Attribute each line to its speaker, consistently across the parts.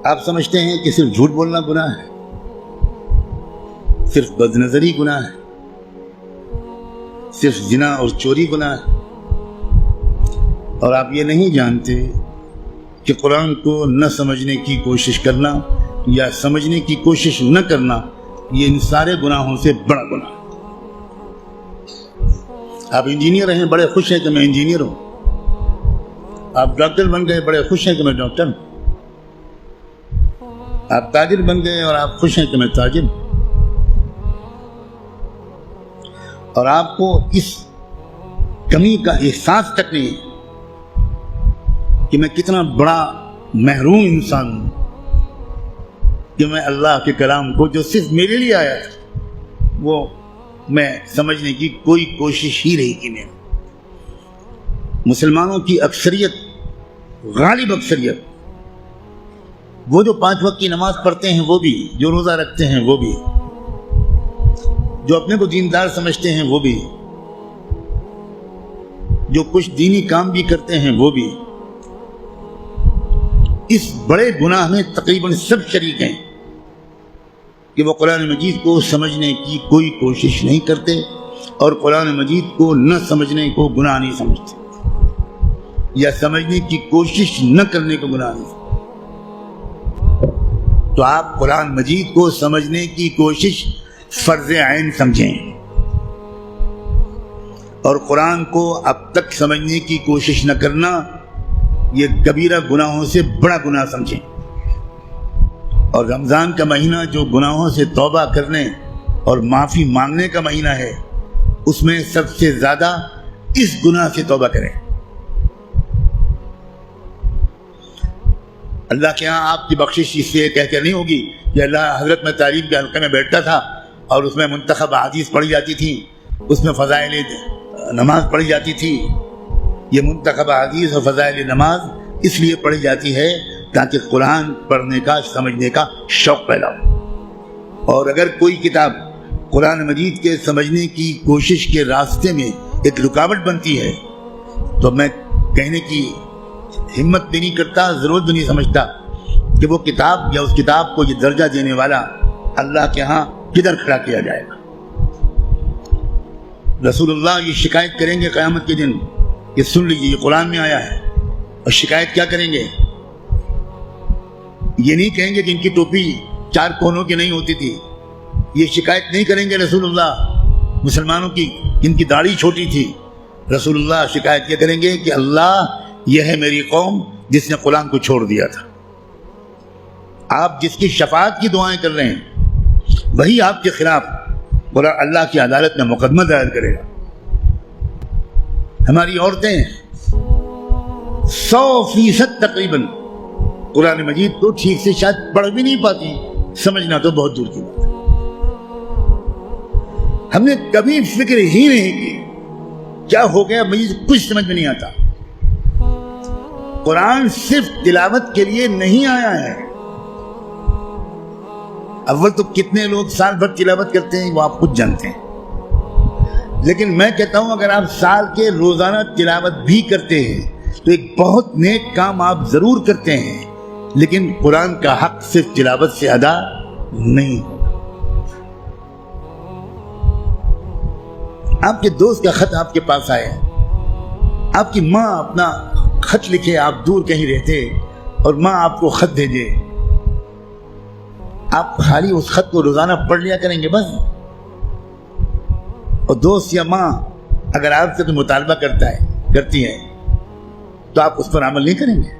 Speaker 1: آپ سمجھتے ہیں کہ صرف جھوٹ بولنا گناہ ہے، صرف بد نظری گناہ ہے، صرف زنا اور چوری گناہ ہے، اور آپ یہ نہیں جانتے کہ قرآن کو نہ سمجھنے کی کوشش کرنا یا سمجھنے کی کوشش نہ کرنا یہ ان سارے گناہوں سے بڑا گناہ ہے۔ آپ انجینئر ہیں، بڑے خوش ہیں کہ میں انجینئر ہوں، آپ ڈاکٹر بن گئے، بڑے خوش ہیں کہ میں ڈاکٹر ہوں، آپ تاجر بن گئے اور آپ خوش ہیں کہ میں تاجر ہوں، اور آپ کو اس کمی کا احساس تک نہیں ہے کہ میں کتنا بڑا محروم انسان ہوں کہ میں اللہ کے کلام کو جو صرف میرے لیے آیا تھا وہ میں سمجھنے کی کوئی کوشش ہی نہیں کی۔ میں مسلمانوں کی اکثریت، غالب اکثریت، وہ جو 5 وقت کی نماز پڑھتے ہیں وہ بھی، جو روزہ رکھتے ہیں وہ بھی، جو اپنے کو دیندار سمجھتے ہیں وہ بھی، جو کچھ دینی کام بھی کرتے ہیں وہ بھی، اس بڑے گناہ میں تقریباً سب شریک ہیں کہ وہ قرآن مجید کو سمجھنے کی کوئی کوشش نہیں کرتے اور قرآن مجید کو نہ سمجھنے کو گناہ نہیں سمجھتے، یا سمجھنے کی کوشش نہ کرنے کو گناہ نہیں سمجھتے۔ تو آپ قرآن مجید کو سمجھنے کی کوشش فرض عین سمجھیں، اور قرآن کو اب تک سمجھنے کی کوشش نہ کرنا یہ کبیرہ گناہوں سے بڑا گناہ سمجھیں۔ اور رمضان کا مہینہ جو گناہوں سے توبہ کرنے اور معافی مانگنے کا مہینہ ہے، اس میں سب سے زیادہ اس گناہ سے توبہ کریں۔ اللہ کے ہاں آپ کی بخشش اس سے کہہ کر نہیں ہوگی کہ اللہ حضرت میں تعلیم کے حلقے میں بیٹھتا تھا اور اس میں منتخب احادیث پڑھی جاتی تھی، اس میں فضائل نماز پڑھی جاتی تھی۔ یہ منتخب احادیث اور فضائل نماز اس لیے پڑھی جاتی ہے تاکہ قرآن پڑھنے کا، سمجھنے کا شوق پیدا ہو۔ اور اگر کوئی کتاب قرآن مجید کے سمجھنے کی کوشش کے راستے میں ایک رکاوٹ بنتی ہے تو میں کہنے کی ہمت بھی نہیں کرتا، ضرورت بھی نہیں سمجھتا کہ وہ کتاب یا اس کتاب کو یہ درجہ دینے والا اللہ کے ہاں کدھر کھڑا کیا جائے گا۔ رسول اللہ یہ شکایت کریں گے قیامت کے دن کہ سن لیجیے یہ قرآن میں آیا ہے، اور شکایت کیا کریں گے؟ یہ نہیں کہیں گے کہ ان کی ٹوپی 4 کونوں کی نہیں ہوتی تھی، یہ شکایت نہیں کریں گے رسول اللہ مسلمانوں کی ان کی داڑھی چھوٹی تھی۔ رسول اللہ شکایت کیا کریں گے کہ اللہ یہ ہے میری قوم جس نے قرآن کو چھوڑ دیا تھا۔ آپ جس کی شفاعت کی دعائیں کر رہے ہیں وہی آپ کے خلاف اللہ کی عدالت میں مقدمہ دائر کرے گا۔ ہماری عورتیں 100% تقریباً قرآن مجید کو ٹھیک سے شاید پڑھ بھی نہیں پاتی، سمجھنا تو بہت دور کی بات ہے۔ ہم نے کبھی فکر ہی نہیں کی کیا ہو گیا، مجھے کچھ سمجھ میں نہیں آتا۔ قرآن صرف تلاوت کے لیے نہیں آیا ہے۔ اول تو کتنے لوگ سال بھر تلاوت کرتے ہیں وہ آپ خود جانتے ہیں، لیکن میں کہتا ہوں اگر آپ سال کے روزانہ تلاوت بھی کرتے ہیں تو ایک بہت نیک کام آپ ضرور کرتے ہیں، لیکن قرآن کا حق صرف تلاوت سے ادا نہیں ہوگا۔ آپ کے دوست کا خط آپ کے پاس آئے، آپ کی ماں اپنا خط لکھے، آپ دور کہیں رہتے اور ماں آپ کو خط بھیجے، آپ خالی اس خط کو روزانہ پڑھ لیا کریں گے بس؟ اور دوست یا ماں اگر آپ سے کوئی مطالبہ کرتی ہے تو آپ اس پر عمل نہیں کریں گے؟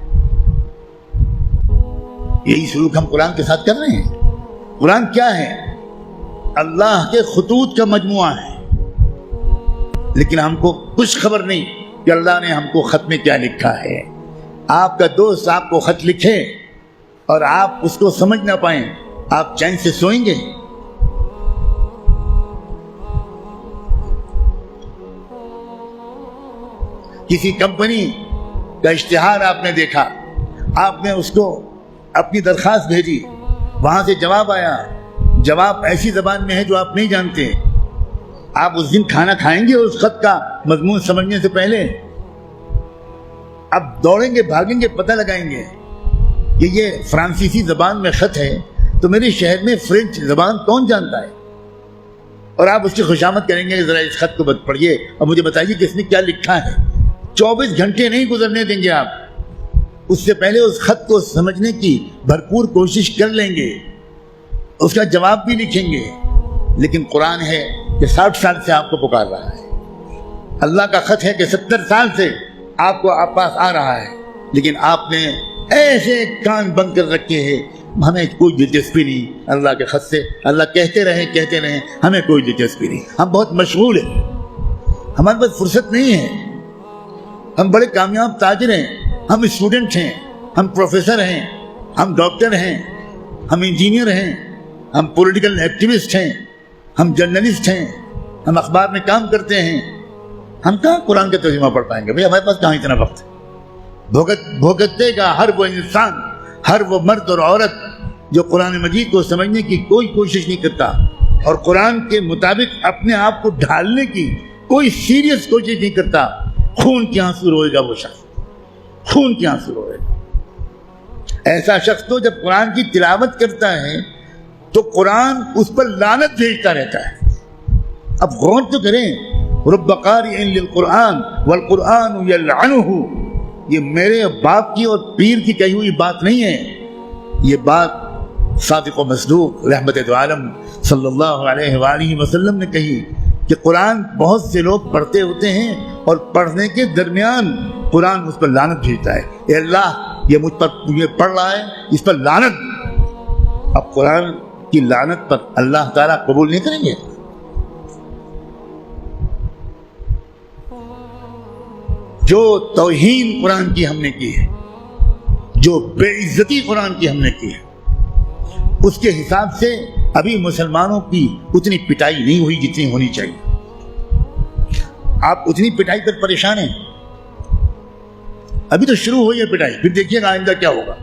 Speaker 1: یہی سلوک ہم قرآن کے ساتھ کر رہے ہیں۔ قرآن کیا ہے؟ اللہ کے خطوط کا مجموعہ ہے، لیکن ہم کو کچھ خبر نہیں کہ اللہ نے ہم کو خط میں کیا لکھا ہے۔ آپ کا دوست آپ کو خط لکھے اور آپ اس کو سمجھ نہ پائیں، آپ چین سے سوئیں گے؟ کسی کمپنی کا اشتہار آپ نے دیکھا، آپ نے اس کو اپنی درخواست بھیجی، وہاں سے جواب آیا، جواب ایسی زبان میں ہے جو آپ نہیں جانتے، آپ اس دن کھانا کھائیں گے اس خط کا مضمون سمجھنے سے پہلے؟ اب دوڑیں گے، بھاگیں گے، پتہ لگائیں گے یہ فرانسیسی زبان میں خط ہے تو میرے شہر میں فرینچ زبان کون جانتا ہے؟ اور آپ اس کی خوشامد کریں گے ذرا اس خط کو پڑھیے اور مجھے بتائیے کہ اس نے کیا لکھا ہے۔ 24 گھنٹے نہیں گزرنے دیں گے آپ، اس سے پہلے اس خط کو سمجھنے کی بھرپور کوشش کر لیں گے، اس کا جواب بھی لکھیں گے۔ لیکن قرآن ہے کہ 60 سال سے آپ کو پکار رہا ہے، اللہ کا خط ہے کہ 70 سال سے آپ کو آپ پاس آ رہا ہے، لیکن آپ نے ایسے کان بند کر رکھے ہیں، ہمیں کوئی دلچسپی نہیں اللہ کے خط سے، اللہ کہتے رہیں ہمیں کوئی دلچسپی نہیں، ہم بہت مشغول ہیں، ہمارے پاس فرصت نہیں ہے، ہم بڑے کامیاب تاجر ہیں، ہم اسٹوڈنٹ ہیں، ہم پروفیسر ہیں، ہم ڈاکٹر ہیں، ہم انجینئر ہیں، ہم پولیٹیکل ایکٹیوسٹ ہیں، ہم جرنلسٹ ہیں، ہم اخبار میں کام کرتے ہیں، ہم کہاں قرآن کا ترجمہ پڑھ پائیں گے؟ بھئی ہمارے پاس کہاں اتنا وقت ہے؟ بھوگتے کا ہر وہ انسان، ہر وہ مرد اور عورت جو قرآن مجید کو سمجھنے کی کوئی کوشش نہیں کرتا اور قرآن کے مطابق اپنے آپ کو ڈھالنے کی کوئی سیریس کوشش نہیں کرتا، خون کے آنسو روئے گا وہ شخص، خون کے آنسو روئے گا۔ ایسا شخص تو جب قرآن کی تلاوت کرتا ہے تو قرآن اس پر لعنت بھیجتا رہتا ہے۔ اب غور تو کریں، رب قارئ للقرآن والقرآن یلعنہ، یہ میرے باپ کی اور پیر کی کہی ہوئی بات نہیں ہے، یہ بات صادق و مصدوق رحمت دو عالم صلی اللہ علیہ وآلہ وسلم نے کہی کہ قرآن بہت سے لوگ پڑھتے ہوتے ہیں اور پڑھنے کے درمیان قرآن اس پر لعنت بھیجتا ہے، اے اللہ یہ مجھ پر یہ پڑھ رہا ہے، اس پر لعنت۔ اب قرآن کی لعنت پر اللہ تعالیٰ قبول نہیں کریں گے؟ جو توہین قرآن کی ہم نے کی ہے، جو بے عزتی قرآن کی ہم نے کی ہے، اس کے حساب سے ابھی مسلمانوں کی اتنی پٹائی نہیں ہوئی جتنی ہونی چاہیے۔ آپ اتنی پٹائی پر پریشان ہیں، ابھی تو شروع ہوئی ہے پٹائی، پھر دیکھیے گا آئندہ کیا ہوگا۔